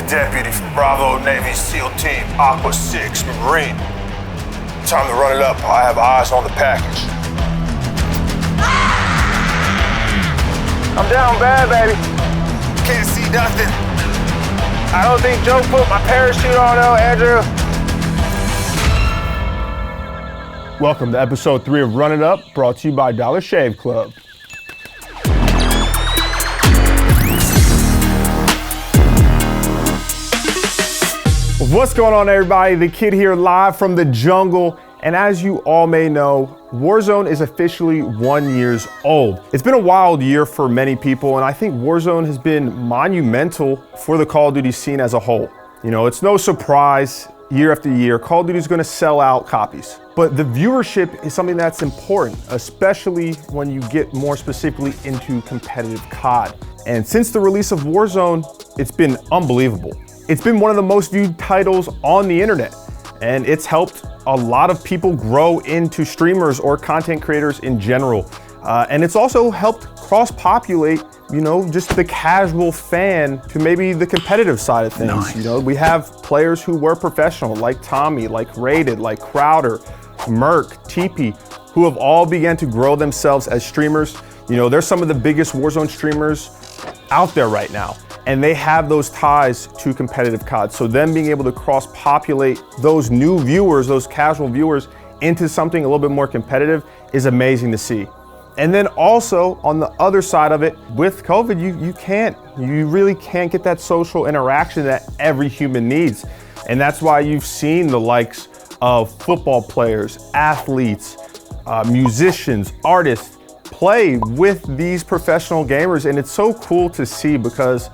Deputy from Bravo Navy SEAL Team, Aqua 6 Marine. Time to run it up. I have eyes on the package. I'm down bad, baby. Can't see nothing. I don't think Joe put my parachute on though, Andrew. Welcome to episode 3 of Run It Up, brought to you by DollarShaveClub. What's going on, everybody? The kid here live from the jungle. And as you all may know, Warzone is officially 1 year old. It's been a wild year for many people, and I think Warzone has been monumental for the Call of Duty scene as a whole. You know, it's no surprise, year after year, Call of Duty is gonna sell out copies. But the viewership is something that's important, especially when you get more specifically into competitive COD. And since the release of Warzone, it's been unbelievable. It's been one of the most viewed titles on the internet, and it's helped a lot of people grow into streamers or content creators in general. And it's also helped cross-populate, you know, just the casual fan to maybe the competitive side of things. Nice. You know, we have players who were professional, like Tommy, like Rated, like Crowder, Merc, TP, who have all began to grow themselves as streamers. You know, they're some of the biggest Warzone streamers out there right now, and they have those ties to competitive COD. So them being able to cross-populate those new viewers, those casual viewers, into something a little bit more competitive is amazing to see. And then also on the other side of it, with COVID, you really can't get that social interaction that every human needs. And that's why you've seen the likes of football players, athletes, musicians, artists play with these professional gamers. And it's so cool to see because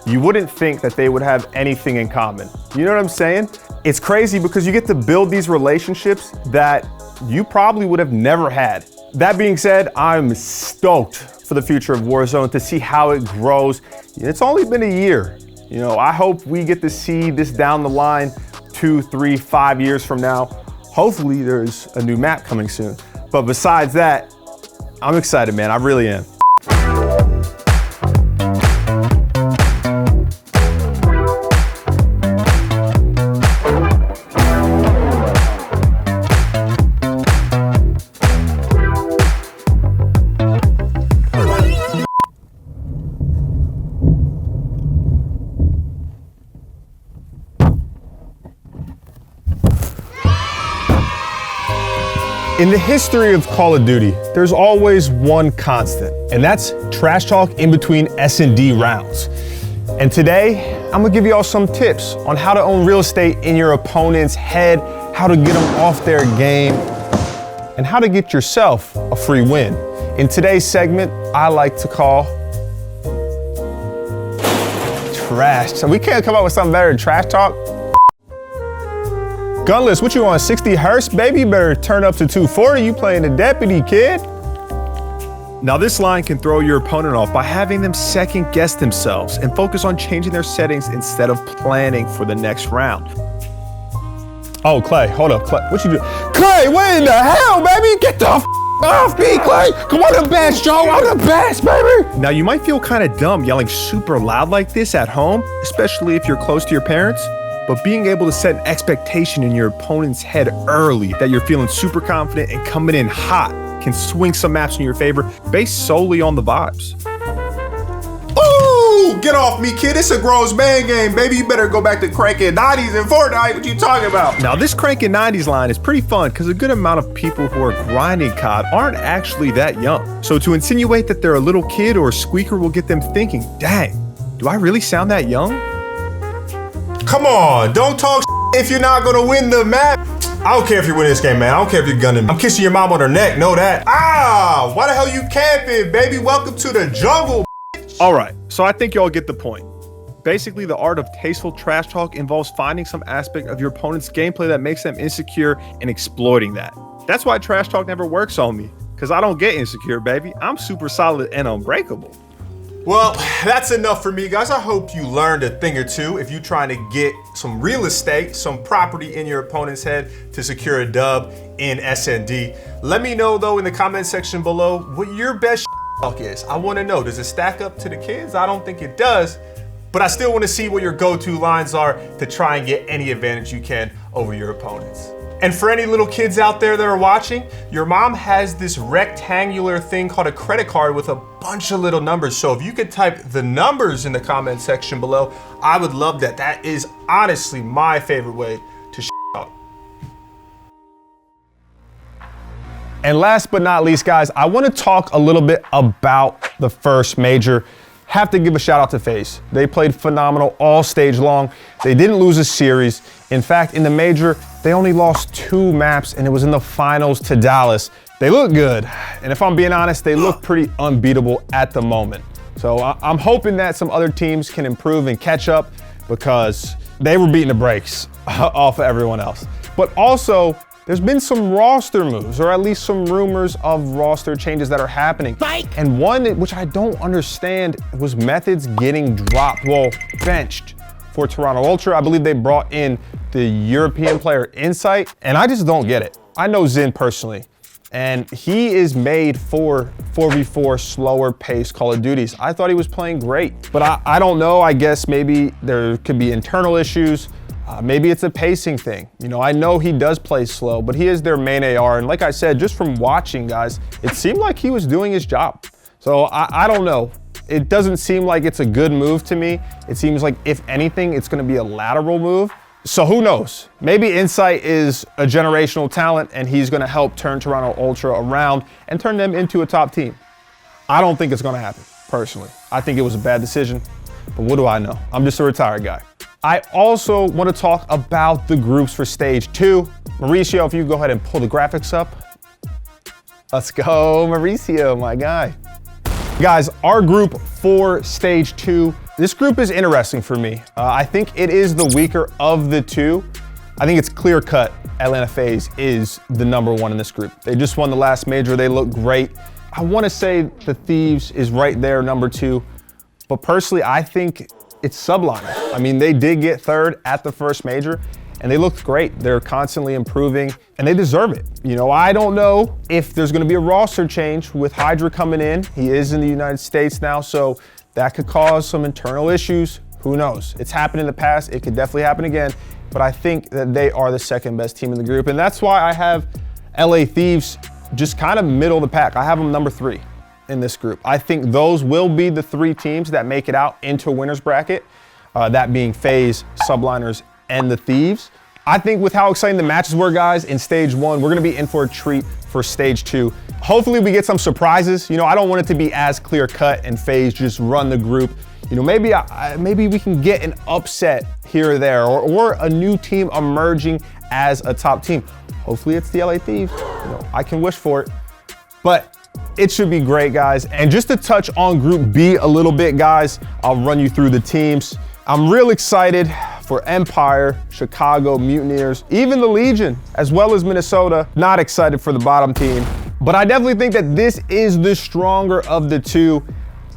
you wouldn't think that they would have anything in common. You know what I'm saying? It's crazy because you get to build these relationships that you probably would have never had. That being said, I'm stoked for the future of Warzone to see how it grows. It's only been a year. You know, I hope we get to see this down the line 2, 3, 5 years from now. Hopefully there's a new map coming soon. But besides that, I'm excited, man. I really am. In the history of Call of Duty, there's always one constant, and that's trash talk in between S&D rounds. And today, I'm gonna give you all some tips on how to own real estate in your opponent's head, how to get them off their game, and how to get yourself a free win. In today's segment, I like to call trash. So we can't come up with something better than trash talk. Gunless, what you on, 60 hertz? Baby, you better turn up to 240, you playing the deputy, kid. Now this line can throw your opponent off by having them second guess themselves and focus on changing their settings instead of planning for the next round. Oh, Clay, hold up, Clay, what you do? Clay, what in the hell, baby? Get the off me, Clay. Come on, the best, Joe, I'm the best, baby. Now you might feel kind of dumb yelling super loud like this at home, especially if you're close to your parents. But being able to set an expectation in your opponent's head early that you're feeling super confident and coming in hot can swing some maps in your favor based solely on the vibes. Ooh, get off me, kid. It's a grown man game, baby. You better go back to cranking 90s and Fortnite. What you talking about? Now this cranking 90s line is pretty fun because a good amount of people who are grinding COD aren't actually that young. So to insinuate that they're a little kid or a squeaker will get them thinking, dang, do I really sound that young? Come on, don't talk if you're not gonna win the map. I don't care if you win this game, man. I don't care if you're gunning. I'm kissing your mom on her neck, know that. Ah, why the hell you camping, baby? Welcome to the jungle. All right, so I think y'all get the point. Basically, the art of tasteful trash talk involves finding some aspect of your opponent's gameplay that makes them insecure and exploiting that. That's why trash talk never works on me, because I don't get insecure, baby. I'm super solid and unbreakable. Well, that's enough for me, guys. I hope you learned a thing or two if you're trying to get some real estate, some property in your opponent's head to secure a dub in S&D. Let me know, though, in the comment section below what your best talk is. I want to know, does it stack up to the kids? I don't think it does, but I still want to see what your go-to lines are to try and get any advantage you can over your opponents. And for any little kids out there that are watching, your mom has this rectangular thing called a credit card with a bunch of little numbers. So if you could type the numbers in the comment section below, I would love that. That is honestly my favorite way to out. And last but not least, guys, I want to talk a little bit about the first major. Have to give a shout out to FaZe. They played phenomenal all stage long. They didn't lose a series. In fact, in the major, they only lost 2 maps, and it was in the finals to Dallas. They look good, and if I'm being honest, they look pretty unbeatable at the moment. So I'm hoping that some other teams can improve and catch up, because they were beating the brakes off of everyone else. But also, there's been some roster moves, or at least some rumors of roster changes that are happening. And one which I don't understand was Methods getting dropped, well, benched for Toronto Ultra. I believe they brought in the European player Insight, and I just don't get it. I know Zin personally, and he is made for 4v4 slower paced Call of Duties. I thought he was playing great, but I don't know. I guess maybe there could be internal issues. Maybe it's a pacing thing. You know, I know he does play slow, but he is their main AR. And like I said, just from watching, guys, it seemed like he was doing his job. So I don't know. It doesn't seem like it's a good move to me. It seems like, if anything, it's gonna be a lateral move. So who knows? Maybe Insight is a generational talent, and he's gonna help turn Toronto Ultra around and turn them into a top team. I don't think it's gonna happen, personally. I think it was a bad decision, but what do I know? I'm just a retired guy. I also want to talk about the groups for stage 2. Mauricio, if you go ahead and pull the graphics up. Let's go, Mauricio, my guy. Guys, our group for stage 2, this group is interesting for me. I think it is the weaker of the two. I think it's clear cut Atlanta FaZe is the #1 in this group. They just won the last major, they look great. I want to say the Thieves is right there, #2, but personally, I think it's Subliners. I mean, they did get 3rd at the first major, and they looked great. They're constantly improving, and they deserve it. You know, I don't know if there's gonna be a roster change with Hydra coming in. He is in the United States now, so that could cause some internal issues. Who knows? It's happened in the past. It could definitely happen again, but I think that they are the 2nd best team in the group, and that's why I have LA Thieves just kind of middle of the pack. I have them #3. In this group. I think those will be the 3 teams that make it out into a winner's bracket, that being FaZe, Subliners, and the Thieves. I think with how exciting the matches were, guys, in stage 1, we're gonna be in for a treat for stage 2. Hopefully we get some surprises. You know, I don't want it to be as clear cut and FaZe just run the group. You know, maybe we can get an upset here or there, or a new team emerging as a top team. Hopefully it's the LA Thieves. You know, I can wish for it, but it should be great, guys. And just to touch on Group B a little bit, guys, I'll run you through the teams. I'm real excited for Empire, Chicago, Mutineers, even the Legion, as well as Minnesota. Not excited for the bottom team, but I definitely think that this is the stronger of the two.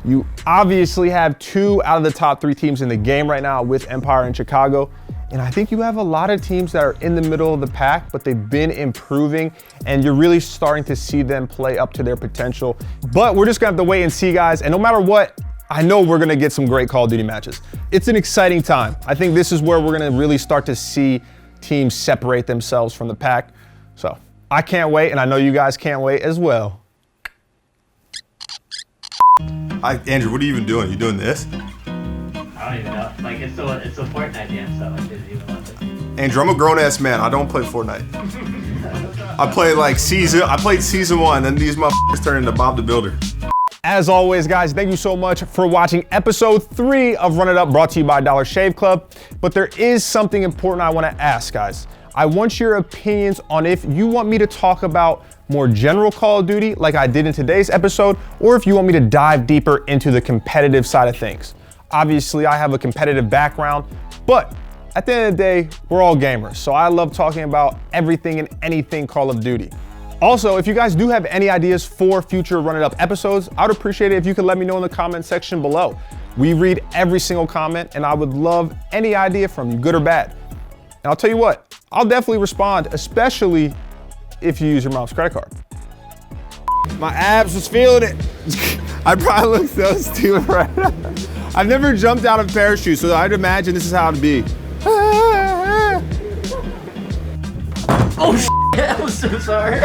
You obviously have 2 out of the top 3 teams in the game right now with Empire and Chicago. And I think you have a lot of teams that are in the middle of the pack, but they've been improving, and you're really starting to see them play up to their potential. But we're just gonna have to wait and see, guys. And no matter what, I know we're gonna get some great Call of Duty matches. It's an exciting time. I think this is where we're gonna really start to see teams separate themselves from the pack. So I can't wait, and I know you guys can't wait as well. Hi, Andrew, what are you even doing? You doing this? I don't even know. Like, it's a Fortnite game, so I didn't even want it. Andrew, I'm a grown-ass man. I don't play Fortnite. I played season 1, and these motherfuckers turn into Bob the Builder. As always, guys, thank you so much for watching episode 3 of Run It Up, brought to you by DollarShaveClub. But there is something important I want to ask, guys. I want your opinions on if you want me to talk about more general Call of Duty like I did in today's episode, or if you want me to dive deeper into the competitive side of things. Obviously, I have a competitive background, but at the end of the day, we're all gamers. So I love talking about everything and anything Call of Duty. Also, if you guys do have any ideas for future Run It Up episodes, I would appreciate it if you could let me know in the comment section below. We read every single comment, and I would love any idea from you, good or bad. And I'll tell you what, I'll definitely respond, especially if you use your mom's credit card. My abs was feeling it. I probably look so stupid right now. I've never jumped out of parachute, so I'd imagine this is how it'd be. Oh shit, I'm so sorry.